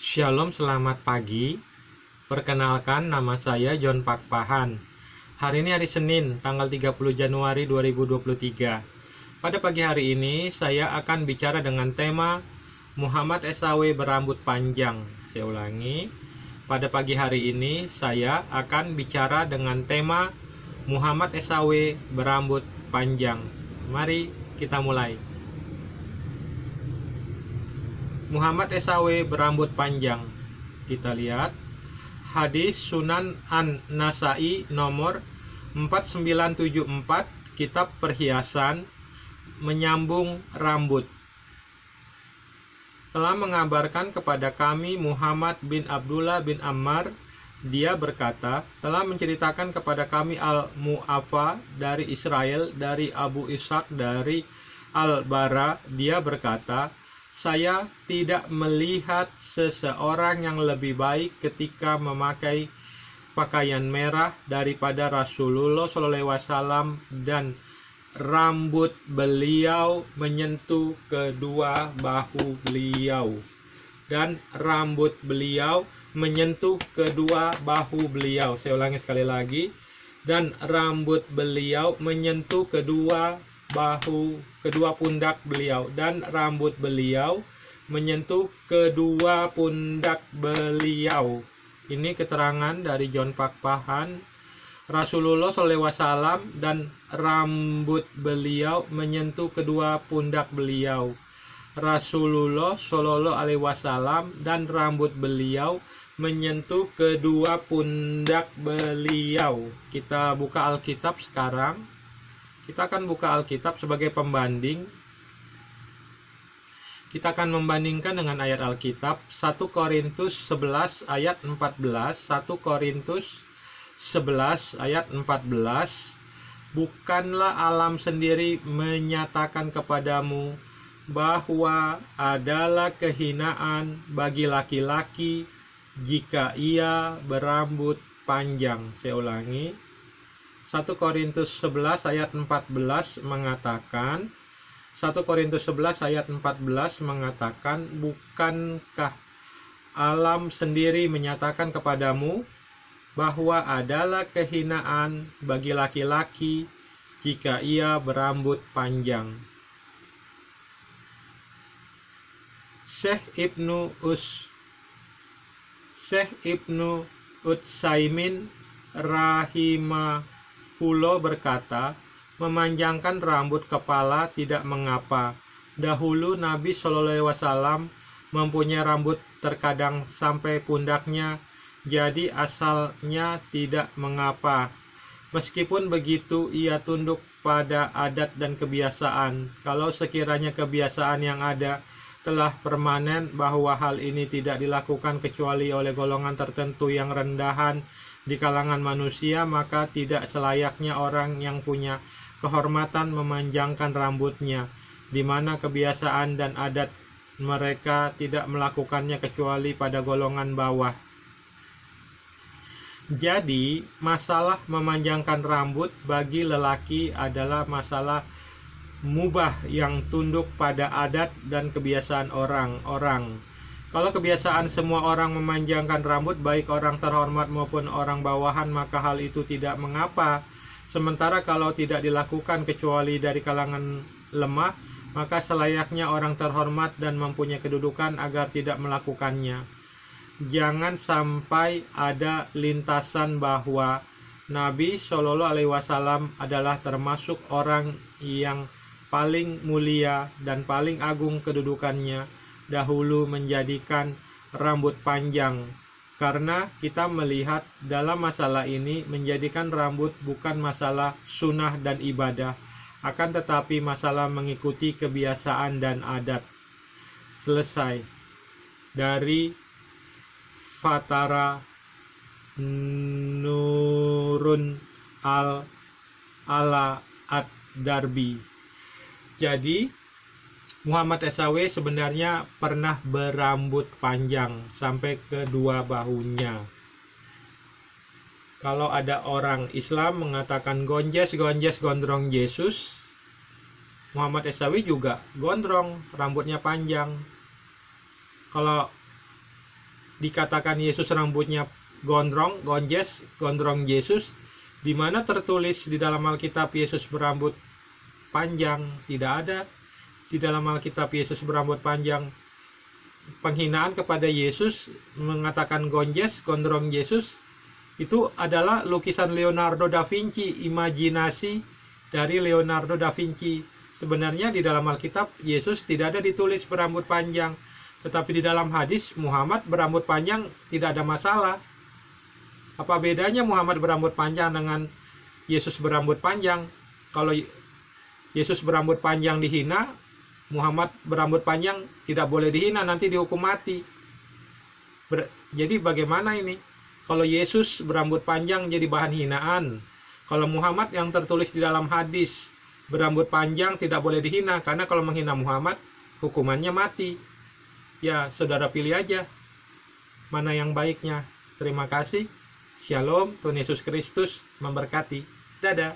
Shalom, selamat pagi. Perkenalkan, nama saya John Pakpahan. Hari ini hari Senin, tanggal 30 Januari 2023. Pada pagi hari ini, saya akan bicara dengan tema Muhammad SAW berambut panjang. Saya ulangi, pada pagi hari ini, saya akan bicara dengan tema Muhammad SAW berambut panjang. Mari kita mulai. Muhammad SAW berambut panjang. Kita lihat hadis Sunan An-Nasai nomor 4974, kitab perhiasan menyambung rambut. Telah mengabarkan kepada kami Muhammad bin Abdullah bin Ammar, dia berkata, telah menceritakan kepada kami Al-Mu'afa dari Israel, dari Abu Ishaq dari Al-Bara, dia berkata, saya tidak melihat seseorang yang lebih baik ketika memakai pakaian merah daripada Rasulullah SAW, dan rambut beliau menyentuh kedua bahu beliau. Dan rambut beliau menyentuh kedua bahu beliau. Saya ulangi sekali lagi. Dan rambut beliau menyentuh kedua pundak beliau, dan rambut beliau menyentuh kedua pundak beliau. Ini keterangan dari John Pakpahan. Rasulullah SAW dan rambut beliau menyentuh kedua pundak beliau. Rasulullah SAW dan rambut beliau menyentuh kedua pundak beliau. Kita buka Alkitab sekarang. Kita akan buka Alkitab sebagai pembanding. Kita akan membandingkan dengan ayat Alkitab 1 Korintus 11 ayat 14. 1 Korintus 11 ayat 14. Bukanlah alam sendiri menyatakan kepadamu bahwa adalah kehinaan bagi laki-laki jika ia berambut panjang. Saya ulangi. 1 Korintus 11 ayat 14 mengatakan, 1 Korintus 11 ayat 14 mengatakan, bukankah alam sendiri menyatakan kepadamu bahwa adalah kehinaan bagi laki-laki jika ia berambut panjang. Syekh Ibnu Utsaimin rahimahullah berkata, memanjangkan rambut kepala tidak mengapa. Dahulu Nabi SAW mempunyai rambut terkadang sampai pundaknya, jadi asalnya tidak mengapa. Meskipun begitu, ia tunduk pada adat dan kebiasaan. Kalau sekiranya kebiasaan yang ada telah permanen bahwa hal ini tidak dilakukan kecuali oleh golongan tertentu yang rendahan di kalangan manusia, maka tidak selayaknya orang yang punya kehormatan memanjangkan rambutnya, di mana kebiasaan dan adat mereka tidak melakukannya kecuali pada golongan bawah. Jadi, masalah memanjangkan rambut bagi lelaki adalah masalah mubah yang tunduk pada adat dan kebiasaan orang-orang. Kalau kebiasaan semua orang memanjangkan rambut, baik orang terhormat maupun orang bawahan, maka hal itu tidak mengapa. Sementara kalau tidak dilakukan kecuali dari kalangan lemah, maka selayaknya orang terhormat dan mempunyai kedudukan agar tidak melakukannya. Jangan sampai ada lintasan bahwa Nabi SAW adalah termasuk orang yang paling mulia dan paling agung kedudukannya, dahulu menjadikan rambut panjang, karena kita melihat dalam masalah ini menjadikan rambut bukan masalah sunnah dan ibadah, akan tetapi masalah mengikuti kebiasaan dan adat. Selesai. Dari Fatara Nurun Ala Ad-Darbi. Jadi Muhammad SAW sebenarnya pernah berambut panjang sampai kedua bahunya. Kalau ada orang Islam mengatakan gonjes gondrong Yesus, Muhammad SAW juga gondrong, rambutnya panjang. Kalau dikatakan Yesus rambutnya gondrong Yesus, di mana tertulis di dalam Alkitab Yesus berambut panjang? Tidak ada di dalam Alkitab Yesus berambut panjang. Penghinaan kepada Yesus, mengatakan gondrong Yesus, itu adalah lukisan Leonardo da Vinci, imajinasi dari Leonardo da Vinci. Sebenarnya di dalam Alkitab Yesus tidak ada ditulis berambut panjang, tetapi di dalam hadis Muhammad berambut panjang tidak ada masalah. Apa bedanya Muhammad berambut panjang dengan Yesus berambut panjang? Kalau Yesus berambut panjang dihina, Muhammad berambut panjang tidak boleh dihina, nanti dihukum mati. Jadi bagaimana ini? Kalau Yesus berambut panjang jadi bahan hinaan. Kalau Muhammad yang tertulis di dalam hadis berambut panjang tidak boleh dihina, karena kalau menghina Muhammad hukumannya mati. Ya, saudara pilih aja mana yang baiknya. Terima kasih. Shalom, Tuhan Yesus Kristus memberkati. Dadah.